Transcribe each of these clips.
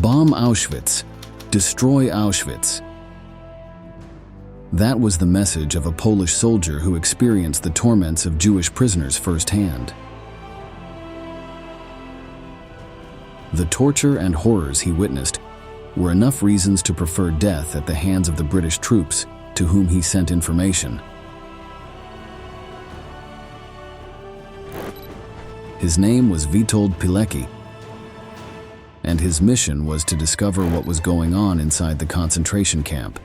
Bomb Auschwitz. Destroy Auschwitz. That was the message of a Polish soldier who experienced the torments of Jewish prisoners firsthand. The torture and horrors he witnessed were enough reasons to prefer death at the hands of the British troops to whom he sent information. His name was Witold Pilecki, and his mission was to discover what was going on inside the concentration camp.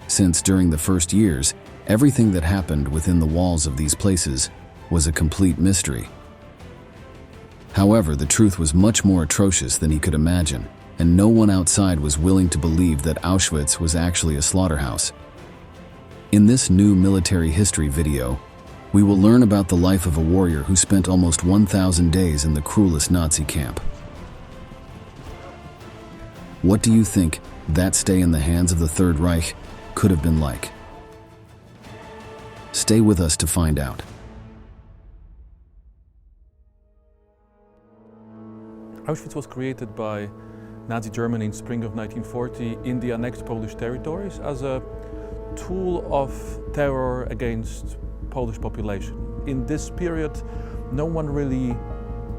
Since during the first years, everything that happened within the walls of these places was a complete mystery. However, the truth was much more atrocious than he could imagine, and no one outside was willing to believe that Auschwitz was actually a slaughterhouse. In this new military history video, we will learn about the life of a warrior who spent almost 1,000 days in the cruelest Nazi camp. What do you think that stay in the hands of the Third Reich could have been like? Stay with us to find out. Auschwitz was created by Nazi Germany in spring of 1940 in the annexed Polish territories as a tool of terror against Polish population. In this period, no one really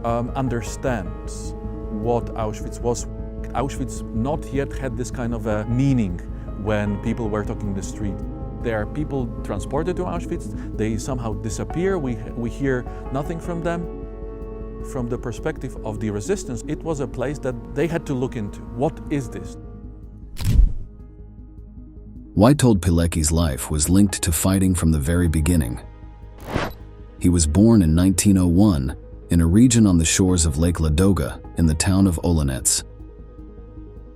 understands what Auschwitz was. Auschwitz not yet had this kind of a meaning when people were talking in the street. There are people transported to Auschwitz, they somehow disappear, we hear nothing from them. From the perspective of the resistance, it was a place that they had to look into. What is this? Witold Pilecki's life was linked to fighting from the very beginning. He was born in 1901 in a region on the shores of Lake Ladoga in the town of Olonets.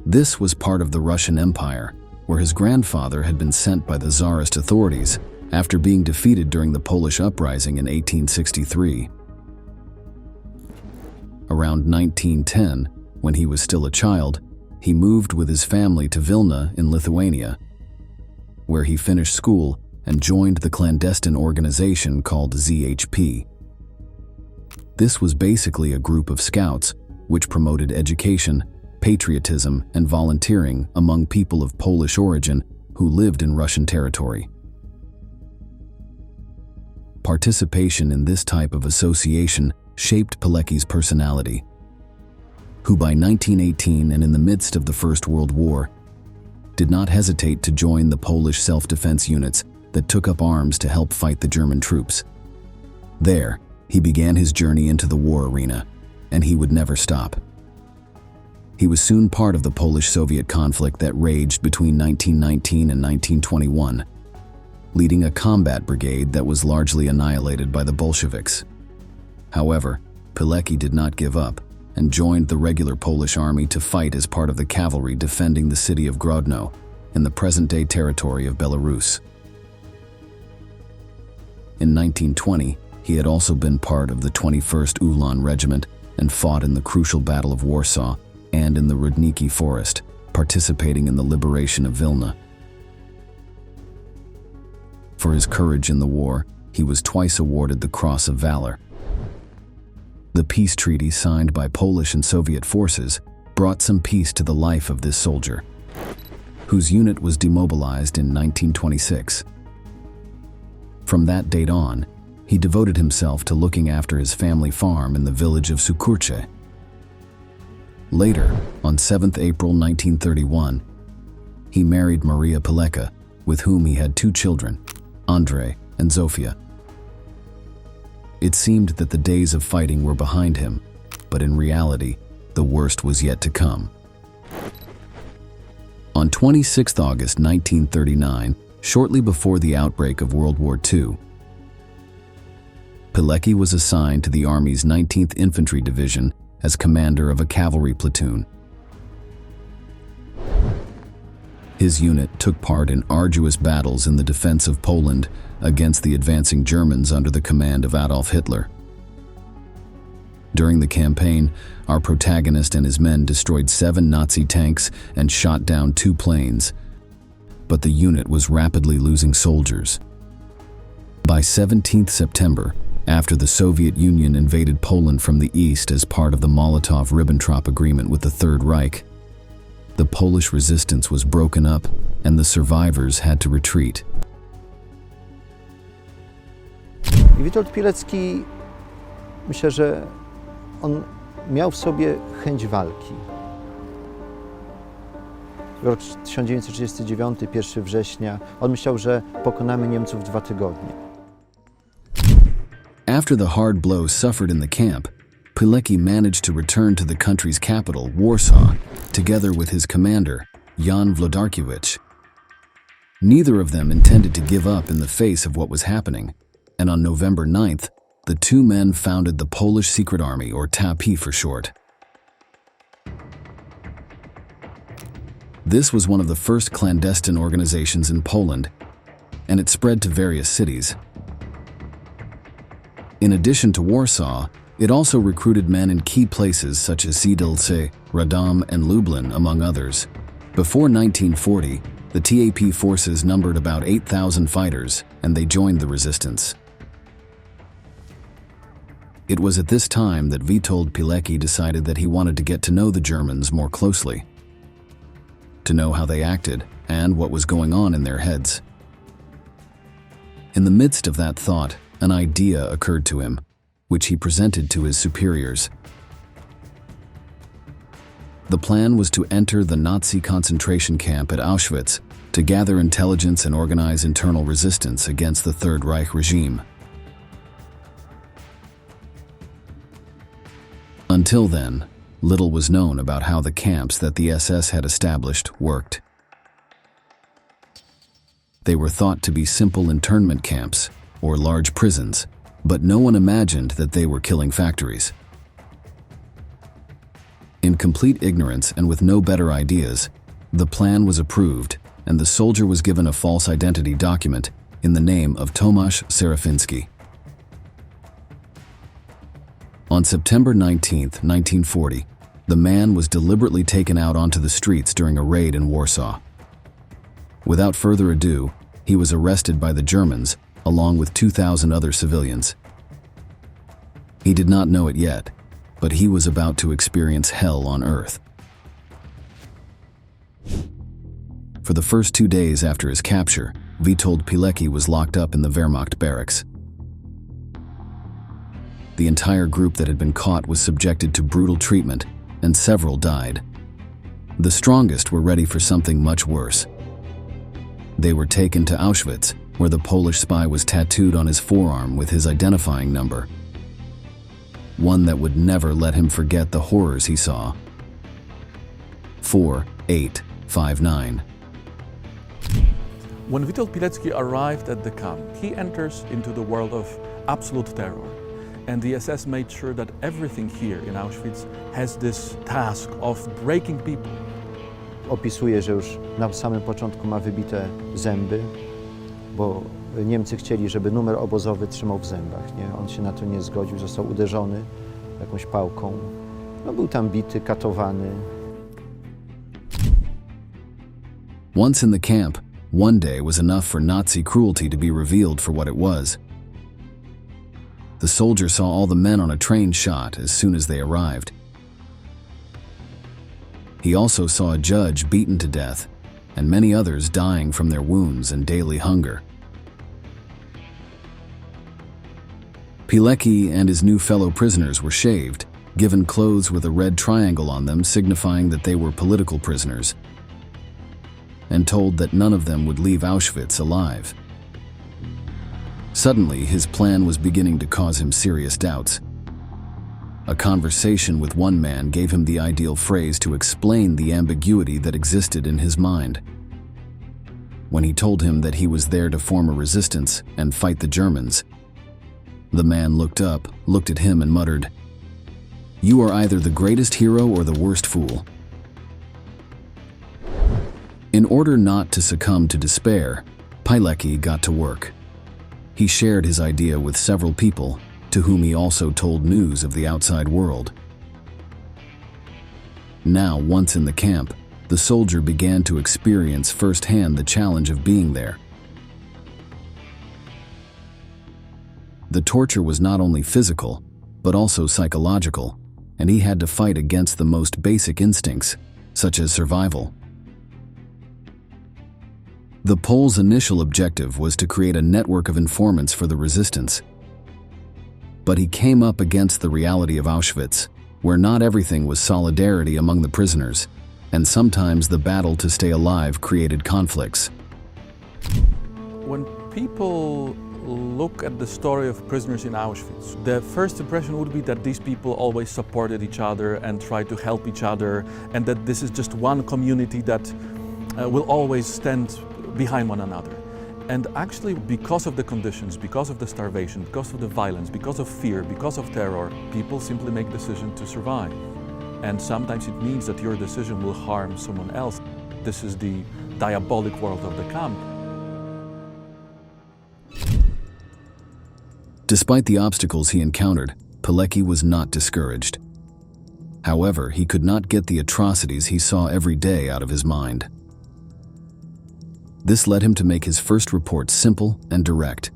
This was part of the Russian Empire, where his grandfather had been sent by the Tsarist authorities after being defeated during the Polish uprising in 1863. Around 1910, when he was still a child, he moved with his family to Vilna in Lithuania, where he finished school and joined the clandestine organization called ZHP. This was basically a group of scouts which promoted education, patriotism, and volunteering among people of Polish origin who lived in Russian territory. Participation in this type of association shaped Pilecki's personality, who by 1918 and in the midst of the First World War, did not hesitate to join the Polish self-defense units that took up arms to help fight the German troops. There, he began his journey into the war arena, and he would never stop. He was soon part of the Polish-Soviet conflict that raged between 1919 and 1921, leading a combat brigade that was largely annihilated by the Bolsheviks. However, Pilecki did not give up and joined the regular Polish army to fight as part of the cavalry defending the city of Grodno in the present-day territory of Belarus. In 1920, he had also been part of the 21st Ulan Regiment and fought in the crucial Battle of Warsaw and in the Rudniki Forest, participating in the liberation of Vilna. For his courage in the war, he was twice awarded the Cross of Valor. The peace treaty signed by Polish and Soviet forces brought some peace to the life of this soldier, whose unit was demobilized in 1926. From that date on, he devoted himself to looking after his family farm in the village of Sukurcze. Later, on 7th April 1931, he married Maria Pilecka, with whom he had 2 children, Andrei and Zofia. It seemed that the days of fighting were behind him, but in reality, the worst was yet to come. On 26 August 1939, shortly before the outbreak of World War II, Pilecki was assigned to the Army's 19th Infantry Division as commander of a cavalry platoon. His unit took part in arduous battles in the defense of Poland against the advancing Germans under the command of Adolf Hitler. During the campaign, our protagonist and his men destroyed 7 Nazi tanks and shot down 2 planes, but the unit was rapidly losing soldiers. By 17th September, After the Soviet Union invaded Poland from the east as part of the Molotov-Ribbentrop Agreement with the Third Reich, the Polish resistance was broken up and the survivors had to retreat. Witold Pilecki, myślę, że on miał w sobie chęć walki. Rok 1939, 1 września, on myślał, że pokonamy Niemców w 2 tygodnie. After the hard blows suffered in the camp, Pilecki managed to return to the country's capital, Warsaw, together with his commander, Jan Wlodarkiewicz. Neither of them intended to give up in the face of what was happening, and on November 9th, the two men founded the Polish Secret Army, or TAP for short. This was one of the first clandestine organizations in Poland, and it spread to various cities. In addition to Warsaw, it also recruited men in key places such as Siedlce, Radom, and Lublin, among others. Before 1940, the TAP forces numbered about 8,000 fighters, and they joined the resistance. It was at this time that Witold Pilecki decided that he wanted to get to know the Germans more closely, to know how they acted and what was going on in their heads. In the midst of that thought, an idea occurred to him, which he presented to his superiors. The plan was to enter the Nazi concentration camp at Auschwitz to gather intelligence and organize internal resistance against the Third Reich regime. Until then, little was known about how the camps that the SS had established worked. They were thought to be simple internment camps or large prisons, but no one imagined that they were killing factories. In complete ignorance and with no better ideas, the plan was approved and the soldier was given a false identity document in the name of Tomasz Serafiński. On September 19, 1940, the man was deliberately taken out onto the streets during a raid in Warsaw. Without further ado, he was arrested by the Germans along with 2,000 other civilians. He did not know it yet, but he was about to experience hell on earth. For the first 2 days after his capture, Witold Pilecki was locked up in the Wehrmacht barracks. The entire group that had been caught was subjected to brutal treatment, and several died. The strongest were ready for something much worse. They were taken to Auschwitz, where the Polish spy was tattooed on his forearm with his identifying number, one that would never let him forget the horrors he saw. 4859. When Witold Pilecki arrived at the camp, he enters into the world of absolute terror. And the SS made sure that everything here in Auschwitz has this task of breaking people. Opisuje, że już na samym początku ma wybite zęby, bo Niemcy chcieli, żeby numer obozowy trzymał w zębach. Nie? On się na to nie zgodził, został uderzony jakąś pałką. No, był tam bity, katowany. Once in the camp, one day was enough for Nazi cruelty to be revealed for what it was. The soldier saw all the men on a train shot as soon as they arrived. He also saw a judge beaten to death, and many others dying from their wounds and daily hunger. Pilecki and his new fellow prisoners were shaved, given clothes with a red triangle on them signifying that they were political prisoners, and told that none of them would leave Auschwitz alive. Suddenly, his plan was beginning to cause him serious doubts. A conversation with one man gave him the ideal phrase to explain the ambiguity that existed in his mind. When he told him that he was there to form a resistance and fight the Germans, the man looked up, looked at him and muttered, "You are either the greatest hero or the worst fool." In order not to succumb to despair, Pilecki got to work. He shared his idea with several people, to whom he also told news of the outside world. Now, once in the camp, the soldier began to experience firsthand the challenge of being there. The torture was not only physical, but also psychological, and he had to fight against the most basic instincts, such as survival. The Poles' initial objective was to create a network of informants for the resistance. But he came up against the reality of Auschwitz, where not everything was solidarity among the prisoners, and sometimes the battle to stay alive created conflicts. When people look at the story of prisoners in Auschwitz, the first impression would be that these people always supported each other and tried to help each other, and that this is just one community that will always stand behind one another. And actually, because of the conditions, because of the starvation, because of the violence, because of fear, because of terror, people simply make decisions to survive. And sometimes it means that your decision will harm someone else. This is the diabolic world of the camp. Despite the obstacles he encountered, Pilecki was not discouraged. However, he could not get the atrocities he saw every day out of his mind. This led him to make his first report simple and direct.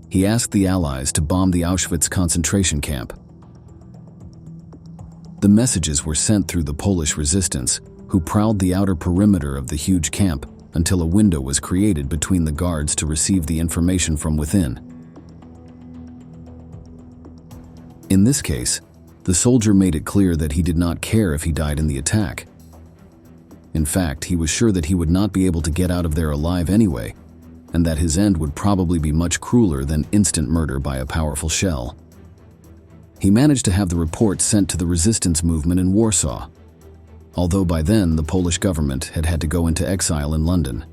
He asked the Allies to bomb the Auschwitz concentration camp. The messages were sent through the Polish resistance, who prowled the outer perimeter of the huge camp until a window was created between the guards to receive the information from within. In this case, the soldier made it clear that he did not care if he died in the attack. In fact, he was sure that he would not be able to get out of there alive anyway, and that his end would probably be much crueler than instant murder by a powerful shell. He managed to have the report sent to the resistance movement in Warsaw, although by then the Polish government had had to go into exile in London.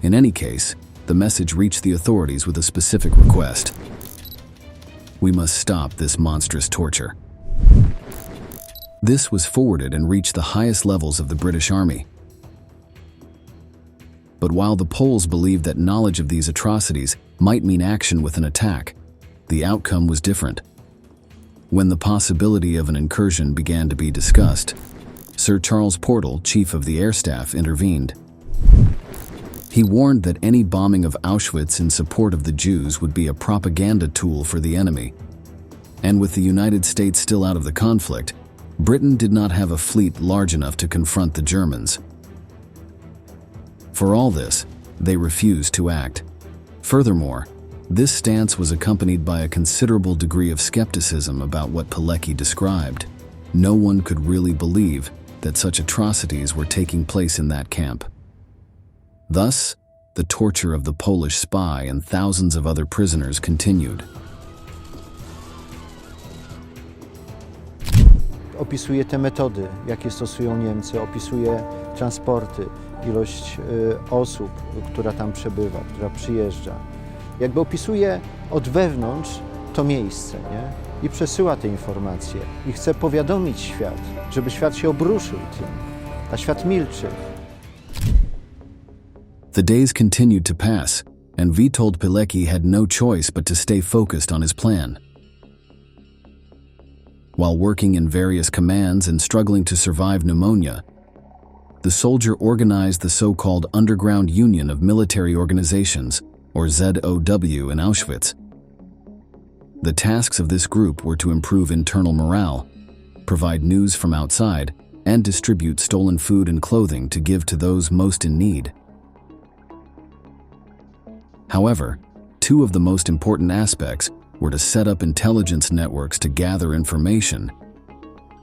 In any case, the message reached the authorities with a specific request. We must stop this monstrous torture. This was forwarded and reached the highest levels of the British Army. But while the Poles believed that knowledge of these atrocities might mean action with an attack, the outcome was different. When the possibility of an incursion began to be discussed, Sir Charles Portal, Chief of the Air Staff, intervened. He warned that any bombing of Auschwitz in support of the Jews would be a propaganda tool for the enemy. And with the United States still out of the conflict, Britain did not have a fleet large enough to confront the Germans. For all this, they refused to act. Furthermore, this stance was accompanied by a considerable degree of skepticism about what Pilecki described. No one could really believe that such atrocities were taking place in that camp. Thus, the torture of the Polish spy and thousands of other prisoners continued. Opisuje te metody, jakie stosują Niemcy, opisuje transporty, ilość osób, która tam przebywa, która przyjeżdża. Jakby opisuje od wewnątrz to miejsce, nie? I przesyła te informacje i chce powiadomić świat, żeby świat się obruszył tym, a świat milczy. The days continued to pass, and Witold Pilecki had no choice but to stay focused on his plan. While working in various commands and struggling to survive pneumonia, the soldier organized the so-called Underground Union of Military Organizations, or ZOW, in Auschwitz. The tasks of this group were to improve internal morale, provide news from outside, and distribute stolen food and clothing to give to those most in need. However, two of the most important aspects were to set up intelligence networks to gather information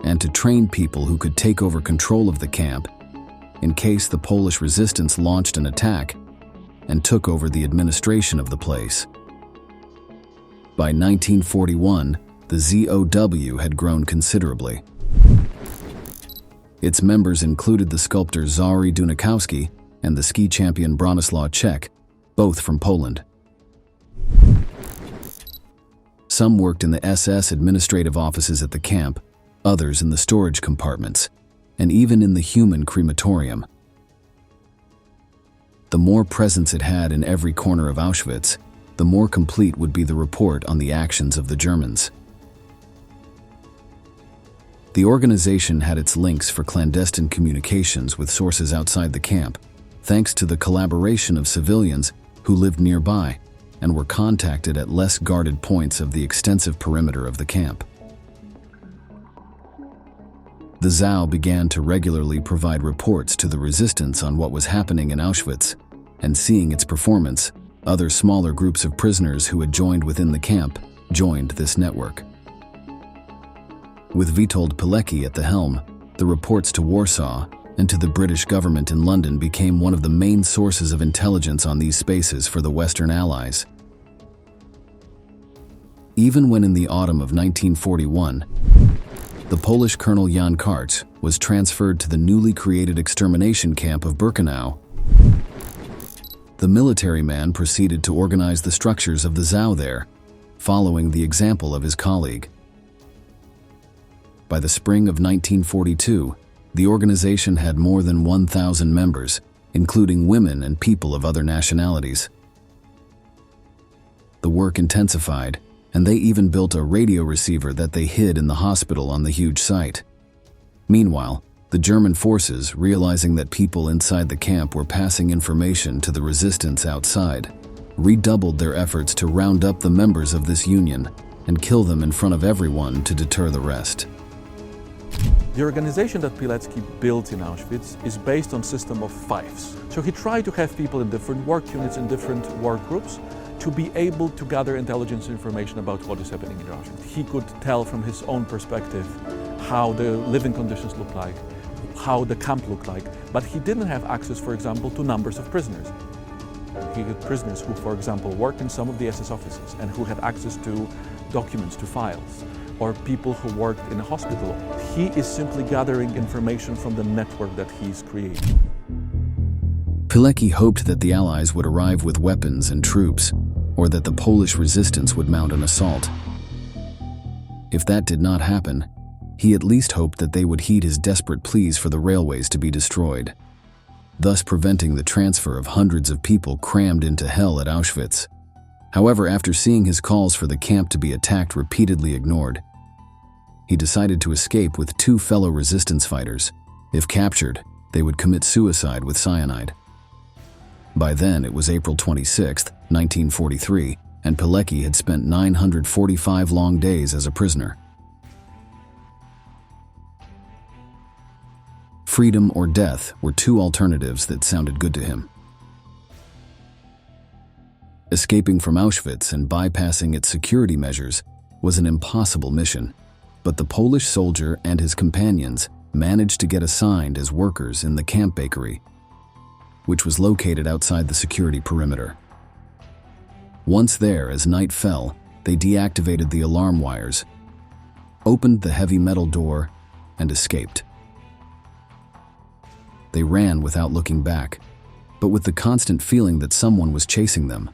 and to train people who could take over control of the camp in case the Polish resistance launched an attack and took over the administration of the place. By 1941, the ZOW had grown considerably. Its members included the sculptor Witold Pilecki and the ski champion Bronislaw Czech, both from Poland. Some worked in the SS administrative offices at the camp, others in the storage compartments, and even in the human crematorium. The more presence it had in every corner of Auschwitz, the more complete would be the report on the actions of the Germans. The organization had its links for clandestine communications with sources outside the camp, thanks to the collaboration of civilians who lived nearby. and were contacted at less guarded points of the extensive perimeter of the camp. The ZOW began to regularly provide reports to the resistance on what was happening in Auschwitz, and seeing its performance, other smaller groups of prisoners who had joined within the camp joined this network. With Witold Pilecki at the helm, the reports to Warsaw and to the British government in London became one of the main sources of intelligence on these spaces for the Western Allies. Even when in the autumn of 1941, the Polish Colonel Jan Karcz was transferred to the newly created extermination camp of Birkenau, the military man proceeded to organize the structures of the ZOW there, following the example of his colleague. By the spring of 1942, the organization had more than 1,000 members, including women and people of other nationalities. The work intensified, and they even built a radio receiver that they hid in the hospital on the huge site. Meanwhile, the German forces, realizing that people inside the camp were passing information to the resistance outside, redoubled their efforts to round up the members of this union and kill them in front of everyone to deter the rest. The organization that Pilecki built in Auschwitz is based on a system of fives. So he tried to have people in different work units and different work groups to be able to gather intelligence information about what is happening in Auschwitz. He could tell from his own perspective how the living conditions look like, how the camp looked like, but he didn't have access, for example, to numbers of prisoners. He had prisoners who, for example, worked in some of the SS offices and who had access to documents, to files, or people who worked in a hospital. He is simply gathering information from the network that he's creating. Pilecki hoped that the Allies would arrive with weapons and troops, or that the Polish resistance would mount an assault. If that did not happen, he at least hoped that they would heed his desperate pleas for the railways to be destroyed, thus preventing the transfer of hundreds of people crammed into hell at Auschwitz. However, after seeing his calls for the camp to be attacked repeatedly ignored, he decided to escape with 2 fellow resistance fighters. If captured, they would commit suicide with cyanide. By then, it was April 26, 1943, and Pilecki had spent 945 long days as a prisoner. Freedom or death were 2 alternatives that sounded good to him. Escaping from Auschwitz and bypassing its security measures was an impossible mission, but the Polish soldier and his companions managed to get assigned as workers in the camp bakery, which was located outside the security perimeter. Once there, as night fell, they deactivated the alarm wires, opened the heavy metal door, and escaped. They ran without looking back, but with the constant feeling that someone was chasing them.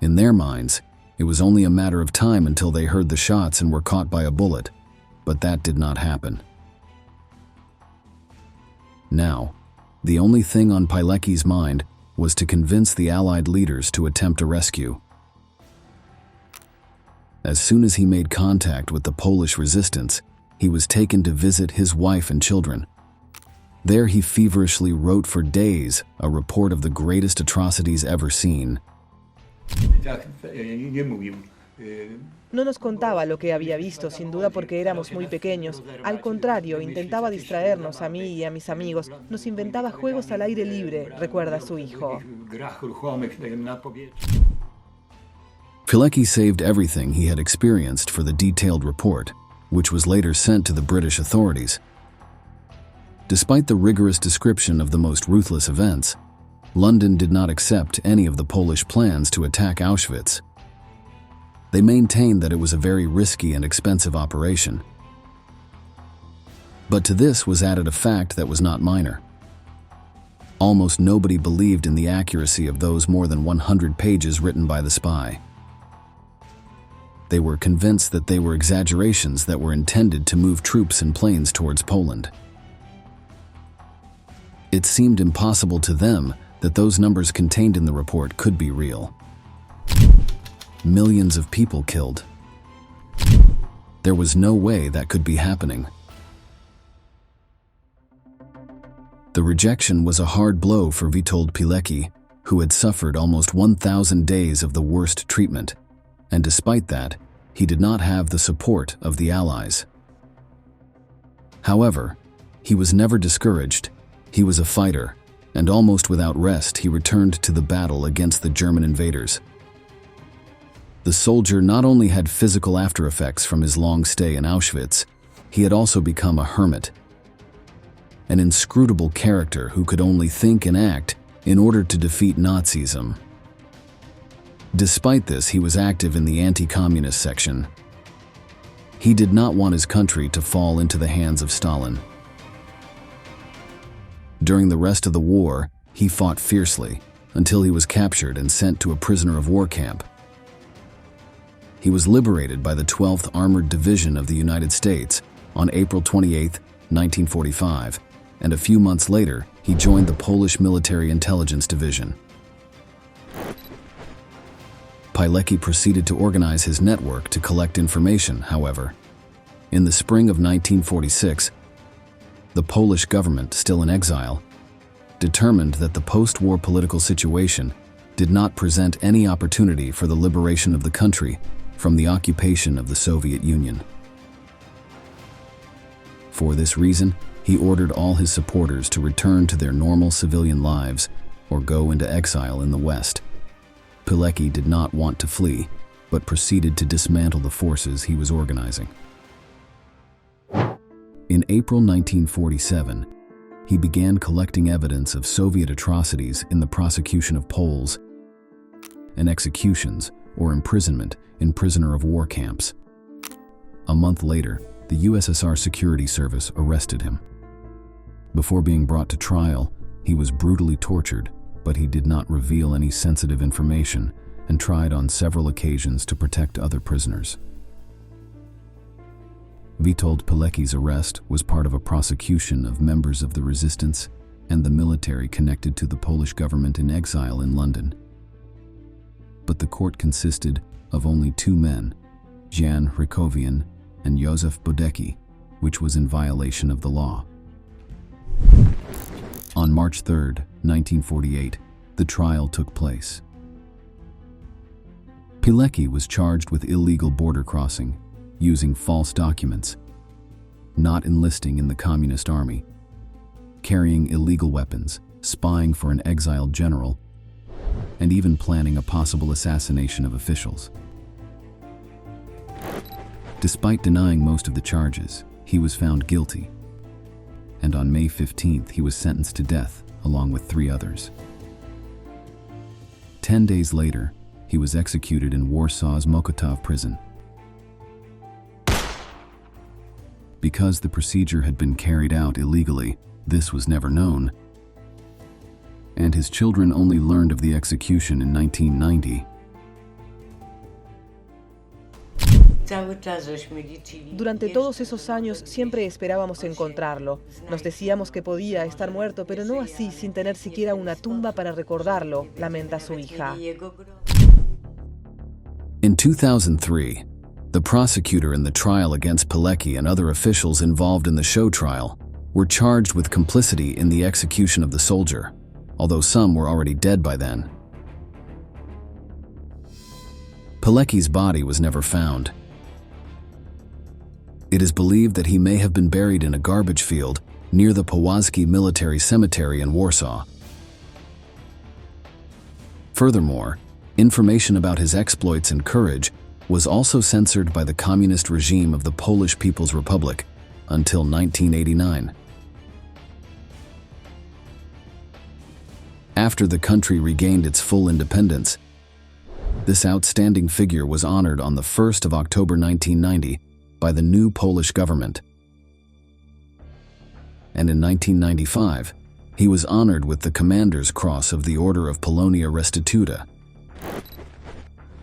In their minds, it was only a matter of time until they heard the shots and were caught by a bullet, but that did not happen. Now, the only thing on Pilecki's mind was to convince the Allied leaders to attempt a rescue. As soon as he made contact with the Polish resistance, he was taken to visit his wife and children. There he feverishly wrote for days a report of the greatest atrocities ever seen. No nos contaba lo que había visto, sin duda porque éramos muy pequeños. Al contrario, intentaba distraernos a mí y a mis amigos. Nos inventaba juegos al aire libre, recuerda su hijo. Pilecki saved everything he had experienced for the detailed report, which was later sent to the British authorities. Despite the rigorous description of the most ruthless events, London did not accept any of the Polish plans to attack Auschwitz. They maintained that it was a very risky and expensive operation. But to this was added a fact that was not minor. Almost nobody believed in the accuracy of those more than 100 pages written by the spy. They were convinced that they were exaggerations that were intended to move troops and planes towards Poland. It seemed impossible to them that those numbers contained in the report could be real. Millions of people killed. There was no way that could be happening. The rejection was a hard blow for Witold Pilecki, who had suffered almost 1,000 days of the worst treatment, and despite that, he did not have the support of the Allies. However, he was never discouraged. He was a fighter, and almost without rest he returned to the battle against the German invaders. The soldier not only had physical aftereffects from his long stay in Auschwitz, he had also become a hermit, an inscrutable character who could only think and act in order to defeat Nazism. Despite this, he was active in the anti-communist section. He did not want his country to fall into the hands of Stalin. During the rest of the war, he fought fiercely until he was captured and sent to a prisoner of war camp. He was liberated by the 12th Armored Division of the United States on April 28, 1945, and a few months later, he joined the Polish Military Intelligence Division. Pilecki proceeded to organize his network to collect information, however. In the spring of 1946, the Polish government, still in exile, determined that the post-war political situation did not present any opportunity for the liberation of the country from the occupation of the Soviet Union. For this reason, he ordered all his supporters to return to their normal civilian lives or go into exile in the West. Pilecki did not want to flee, but proceeded to dismantle the forces he was organizing. In April 1947, he began collecting evidence of Soviet atrocities in the prosecution of Poles and executions or imprisonment in prisoner of war camps. A month later, the USSR Security Service arrested him. Before being brought to trial, he was brutally tortured, but he did not reveal any sensitive information and tried on several occasions to protect other prisoners. Witold Pilecki's arrest was part of a prosecution of members of the resistance and the military connected to the Polish government in exile in London. But the court consisted of only two men, Jan Rykowian and Józef Bodecki, which was in violation of the law. On March 3, 1948, the trial took place. Pilecki was charged with illegal border crossing, using false documents, not enlisting in the Communist Army, carrying illegal weapons, spying for an exiled general, and even planning a possible assassination of officials. Despite denying most of the charges, he was found guilty, and on May 15th he was sentenced to death along with 3 others. 10 days later, he was executed in Warsaw's Mokotów prison. Because the procedure had been carried out illegally, this was never known, and his children only learned of the execution in 1990. Durante todos esos años siempre esperábamos encontrarlo. Nos decíamos que podía estar muerto, pero no así, sin tener siquiera una tumba para recordarlo, lamenta su hija. In 2003, the prosecutor in the trial against Pilecki and other officials involved in the show trial were charged with complicity in the execution of the soldier, although some were already dead by then. Pilecki's body was never found. It is believed that he may have been buried in a garbage field near the Puławski Military Cemetery in Warsaw. Furthermore, information about his exploits and courage was also censored by the communist regime of the Polish People's Republic until 1989. After the country regained its full independence, this outstanding figure was honored on the 1st of October 1990 by the new Polish government. And in 1995, he was honored with the Commander's Cross of the Order of Polonia Restituta.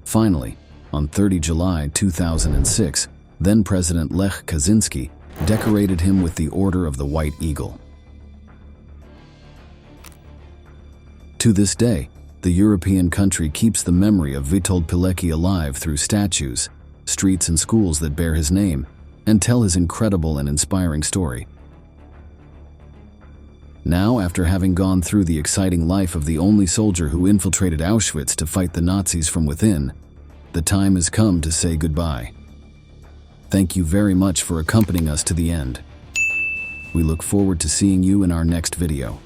Finally, on 30 July 2006, then-President Lech Kaczynski decorated him with the Order of the White Eagle. To this day, the European country keeps the memory of Witold Pilecki alive through statues, streets and schools that bear his name and tell his incredible and inspiring story. Now, after having gone through the exciting life of the only soldier who infiltrated Auschwitz to fight the Nazis from within, the time has come to say goodbye. Thank you very much for accompanying us to the end. We look forward to seeing you in our next video.